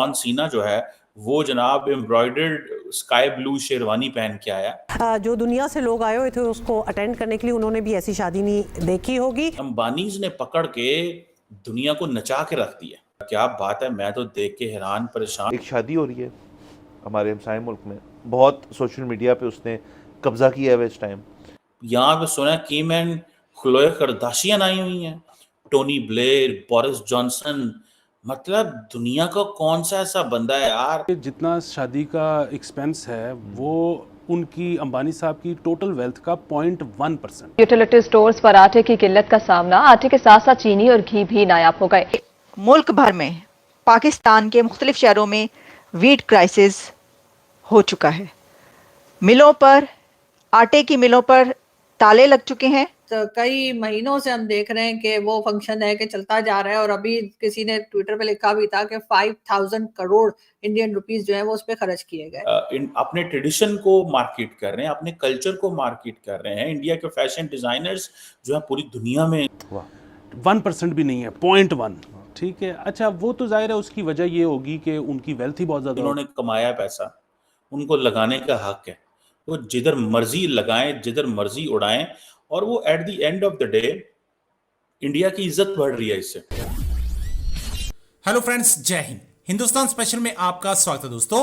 John Cena जो है वो जनाब एम्ब्रॉयडर्ड स्काई ब्लू शेरवानी पहन के आया। जो दुनिया से लोग आए हुए थे उसको अटेंड करने के लिए, उन्होंने भी ऐसी शादी नहीं देखी होगी। अंबानीज ने पकड़ के दुनिया को नचा के रख दिया। क्या बात है, मैं तो देख के हैरान परेशान। एक शादी हो रही है हमारे हमसाये मुल्क में, बहुत सोशल मीडिया पे उसने कब्जा किया है इस टाइम। यहाँ पे सुना किम एंड खलोए करदाशियन आई हुई हैं, टोनी ब्लेयर, बोरिस जॉनसन। मतलब दुनिया का कौन सा ऐसा बंदा है यार। जितना शादी का एक्सपेंस है वो उनकी अंबानी साहब की टोटल वेल्थ का 0.1%। यूटिलिटी स्टोर्स पर आटे की किल्लत का सामना, आटे के साथ साथ चीनी और घी भी नायाब हो गए। मुल्क भर में पाकिस्तान के मुख्तलिफ शहरों में वीट क्राइसिस हो चुका है। मिलों पर, आटे की मिलों पर ताले लग चुके हैं। तो कई महीनों से हम देख रहे हैं कि वो फंक्शन है कि चलता जा रहा है, और अभी किसी ने ट्विटर पे लिखा भी था कि 5000 करोड़ इंडियन रुपीस जो है वो उस पर खर्च किए गए। अपने ट्रेडिशन को मार्केट कर रहे हैं, अपने कल्चर को मार्केट कर रहे हैं। इंडिया के फैशन डिजाइनर्स जो है पूरी दुनिया में 1% भी नहीं है, 0.1। ठीक है, अच्छा वो तो जाहिर है उसकी वजह ये होगी कि उनकी वेल्थ ही बहुत ज्यादा। उन्होंने कमाया पैसा, उनको लगाने का हक है, वो जिधर मर्जी लगाएं, जिधर मर्जी उड़ाएं, और वो at the end of the day India की इज्जत बढ़ रही है इससे। हेलो फ्रेंड्स, जय हिंद। हिंदुस्तान स्पेशल में आपका स्वागत है दोस्तों।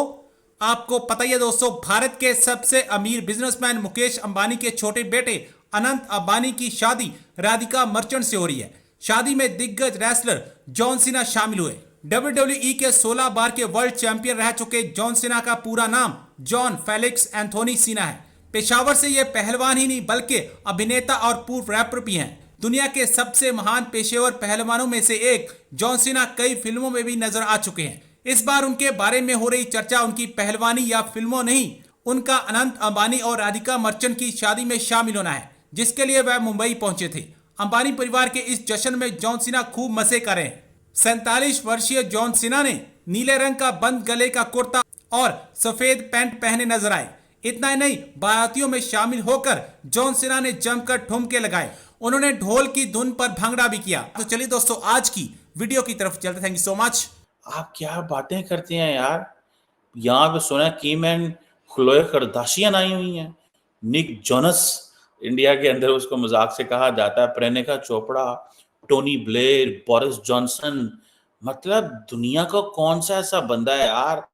आपको पता ही है दोस्तों, भारत के सबसे अमीर बिजनेसमैन मुकेश अंबानी के छोटे बेटे अनंत अंबानी की शादी राधिका मर्चेंट से हो रही है। शादी में दिग्गज रेसलर जॉन सीना शामिल हुए। WWE के 16 बार के वर्ल्ड चैंपियन रह चुके जॉन सीना का पूरा नाम जॉन फेलिक्स एंथोनी सीना है। पेशावर से ये पहलवान ही नहीं बल्कि अभिनेता और पूर्व रैपर भी हैं। दुनिया के सबसे महान पेशेवर पहलवानों में से एक जॉन सीना कई फिल्मों में भी नजर आ चुके हैं। इस बार उनके बारे में हो रही चर्चा उनकी पहलवानी या फिल्मों नहीं, उनका अनंत अंबानी और राधिका मर्चेंट की शादी में शामिल होना है, जिसके लिए वह मुंबई पहुंचे थे। अंबानी परिवार के इस जश्न में जॉन सीना खूब मजे कर रहे हैं। 47 वर्षीय जॉन सीना ने नीले रंग का बंद गले का कुर्ता और सफेद पैंट पहने नजर आए। इतना ही नहीं, बारातियों में शामिल होकर जॉन सीना ने जमकर ठुमके लगाए। उन्होंने ढोल की धुन पर भांगड़ा भी किया। तो चलिए दोस्तों, आज की वीडियो की तरफ चलते। Thank you so much. आप क्या बातें करते हैं यार। यहाँ पे सुना किम एंड खलोए करदाशियन आई हुई हैं, निक जोनस इंडिया के अंदर उसको मजाक से कहा जाता है, Priyanka Chopra, Tony Blair, Boris Johnson. मतलब दुनिया का कौन सा ऐसा बंदा है यार।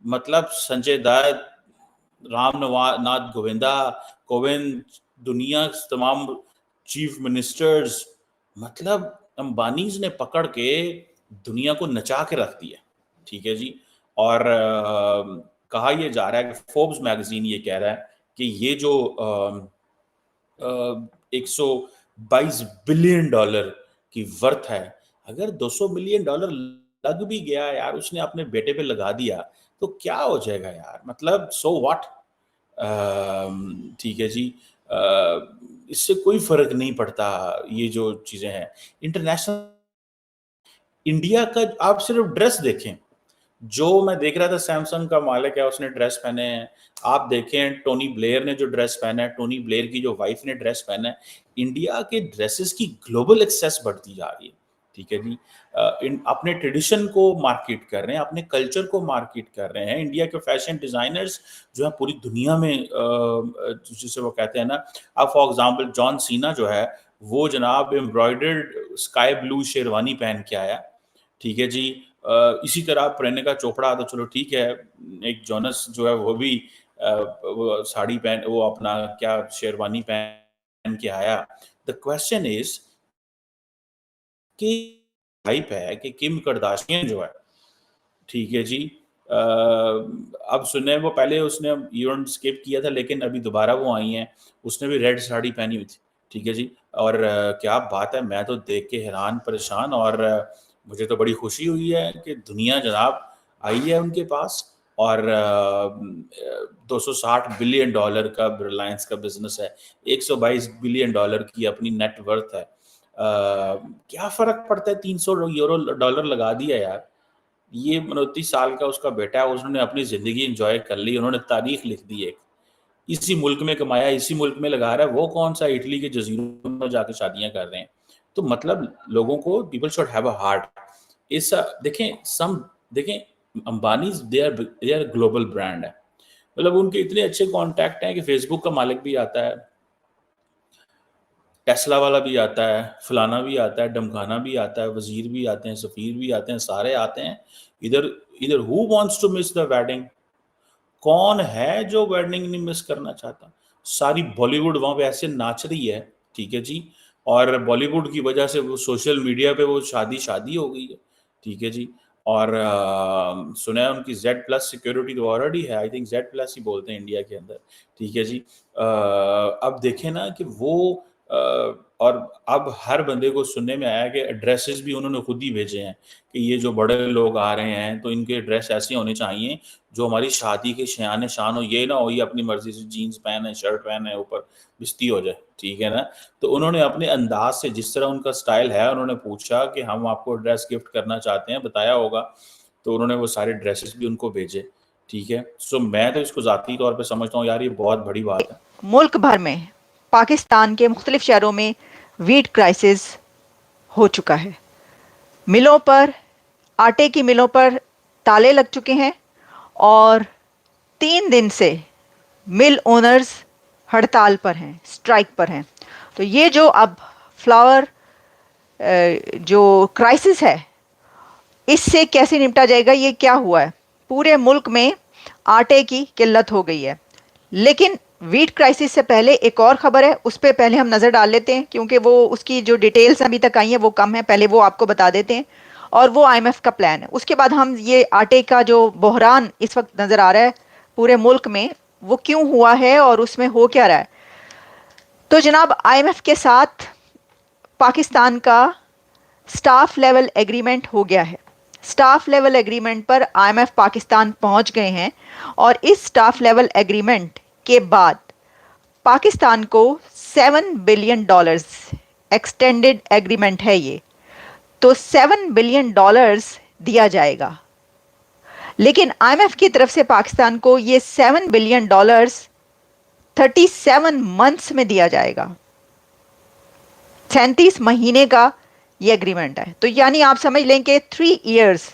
मतलब संजय दत्त, नाथ कोविंद, दुनिया तमाम चीफ मिनिस्टर्स। मतलब अंबानीज ने पकड़ के दुनिया को नचा के रख दिया। ठीक है जी। और कहा यह जा रहा है कि फोर्ब्स मैगजीन ये कह रहा है कि ये जो 122 बिलियन डॉलर की वर्थ है, अगर 200 मिलियन डॉलर लग भी गया यार, उसने अपने बेटे पे लगा दिया तो क्या हो जाएगा यार। मतलब सो व्हाट। ठीक है जी। इससे कोई फर्क नहीं पड़ता। ये जो चीजें हैं इंटरनेशनल, इंडिया का आप सिर्फ ड्रेस देखें, जो मैं देख रहा था सैमसंग का मालिक है उसने ड्रेस पहने हैं। आप देखें टोनी ब्लेयर ने जो ड्रेस पहना है, टोनी ब्लेयर की जो वाइफ ने ड्रेस पहना है। इंडिया के ड्रेसेस की ग्लोबल एक्सेस बढ़ती जा रही है। ठीक है जी। अपने ट्रेडिशन को मार्केट कर रहे हैं, अपने कल्चर को मार्केट कर रहे हैं। इंडिया के फैशन डिजाइनर्स जो है पूरी दुनिया में, जिसे वो कहते हैं ना, अब फॉर एग्जांपल जॉन सीना जो है वो जनाब एम्ब्रॉयडर्ड स्काई ब्लू शेरवानी पहन के आया। ठीक है जी। इसी तरह प्रियंका चोपड़ा, तो चलो ठीक है, एक जोनस जो है वो भी वो साड़ी पहन, वो अपना क्या शेरवानी पहन के आया। द क्वेश्चन इज कि हाइप है कि किम करदाशियन जो है, ठीक है जी, अब सुने वो पहले उसने इवेंट स्किप किया था लेकिन अभी दोबारा वो आई हैं, उसने भी रेड साड़ी पहनी हुई थी। ठीक है जी। और क्या बात है, मैं तो देख के हैरान परेशान, और मुझे तो बड़ी खुशी हुई है कि दुनिया जनाब आई है उनके पास। और 260 बिलियन डॉलर का रिलायंस का बिजनेस है, 122 बिलियन डॉलर की अपनी नेट वर्थ है। क्या फर्क पड़ता है, 300 यूरो डॉलर लगा दिया यार। ये 29 साल का उसका बेटा है, उसने अपनी जिंदगी एंजॉय कर ली, उन्होंने तारीख लिख दी है, इसी मुल्क में कमाया, इसी मुल्क में लगा रहा है। वो कौन सा इटली के जजीरों में जाके शादियां कर रहे हैं। तो मतलब लोगों को, people should have a heart. इस देखें Ambani they are global brand है, मतलब उनके इतने अच्छे कॉन्टैक्ट हैं कि फेसबुक का मालिक भी आता है, टेस्ला वाला भी आता है, फलाना भी आता है, डमखाना भी आता है, वजीर भी आते हैं, सफीर भी आते हैं, सारे आते हैं इधर। इधर who wants to miss the wedding? कौन है जो वेडिंग नहीं मिस करना चाहता? सारी बॉलीवुड वहां पे ऐसे नाच रही है, ठीक है जी, और बॉलीवुड की वजह से वो सोशल मीडिया पे वो शादी हो गई है, ठीक है जी। और सुना है उनकी Z+ सिक्योरिटी तो ऑलरेडी है, आई थिंक Z+ ही बोलते हैं इंडिया के अंदर, ठीक है जी। अब देखें ना कि वो और अब हर बंदे को सुनने में आया कि एड्रेसेस भी उन्होंने खुद ही भेजे हैं कि ये जो बड़े लोग आ रहे हैं तो इनके एड्रेस ऐसे होने चाहिए जो हमारी शादी के शान शान हो, ये ना हो ये अपनी मर्जी से जीन्स पहने, शर्ट पहने, ऊपर बिस्ती हो जाए, ठीक है ना। तो उन्होंने अपने अंदाज से, जिस तरह उनका स्टाइल है, उन्होंने पूछा कि हम आपको ड्रेस गिफ्ट करना चाहते हैं, बताया होगा, तो उन्होंने वो सारे ड्रेसेस भी उनको भेजे, ठीक है। सो मैं तो इसको ज़ाती तौर पे समझता हूँ यार ये बहुत बड़ी बात है। मुल्क भर में पाकिस्तान के मुख्तलिफ शहरों में वीट क्राइसिस हो चुका है। मिलों पर, आटे की मिलों पर ताले लग चुके हैं और 3 दिन से मिल ओनर्स हड़ताल पर हैं, स्ट्राइक पर हैं। तो ये जो अब फ्लावर जो क्राइसिस है, इससे कैसे निपटा जाएगा? ये क्या हुआ है, पूरे मुल्क में आटे की किल्लत हो गई है। लेकिन वीट क्राइसिस से पहले एक और ख़बर है, उस पर पहले हम नज़र डाल लेते हैं, क्योंकि वो उसकी जो डिटेल्स अभी तक आई हैं वो कम है, पहले वो आपको बता देते हैं। और वो IMF का प्लान है। उसके बाद हम ये आटे का जो बहरान इस वक्त नज़र आ रहा है पूरे मुल्क में, वो क्यों हुआ है और उसमें हो क्या रहा है। तो जनाब, IMF के साथ पाकिस्तान का स्टाफ लेवल एग्रीमेंट हो गया है। स्टाफ लेवल एग्रीमेंट पर IMF पाकिस्तान पहुंच गए हैं और इस स्टाफ लेवल एग्रीमेंट के बाद पाकिस्तान को $7 बिलियन, एक्सटेंडेड एग्रीमेंट है ये, तो $7 बिलियन दिया जाएगा। लेकिन IMF की तरफ से पाकिस्तान को ये $7 बिलियन 37 मंथ्स में दिया जाएगा। 37 महीने का ये एग्रीमेंट है। तो यानी आप समझ लें कि 3 इयर्स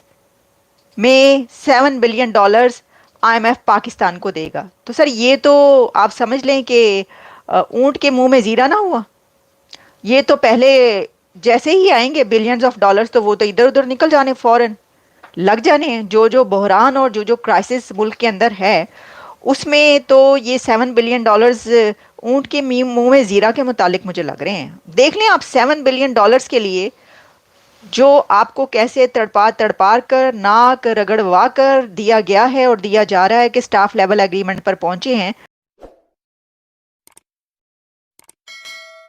में $7 बिलियन IMF पाकिस्तान को देगा। तो सर ये तो आप समझ लें कि ऊंट के मुंह में जीरा ना हुआ। ये तो पहले जैसे ही आएंगे बिलियंस ऑफ डॉलर्स, तो वो तो इधर उधर निकल जाने, फौरन लग जाने। जो बहरान और जो क्राइसिस मुल्क के अंदर है, उसमें तो ये $7 बिलियन ऊंट के मुंह में जीरा के मुतालिक मुझे लग रहे हैं। देख लें आप, $7 बिलियन के लिए जो आपको कैसे तड़पा कर, नाक रगड़वा कर दिया गया है और दिया जा रहा है कि स्टाफ लेवल एग्रीमेंट पर पहुंचे हैं।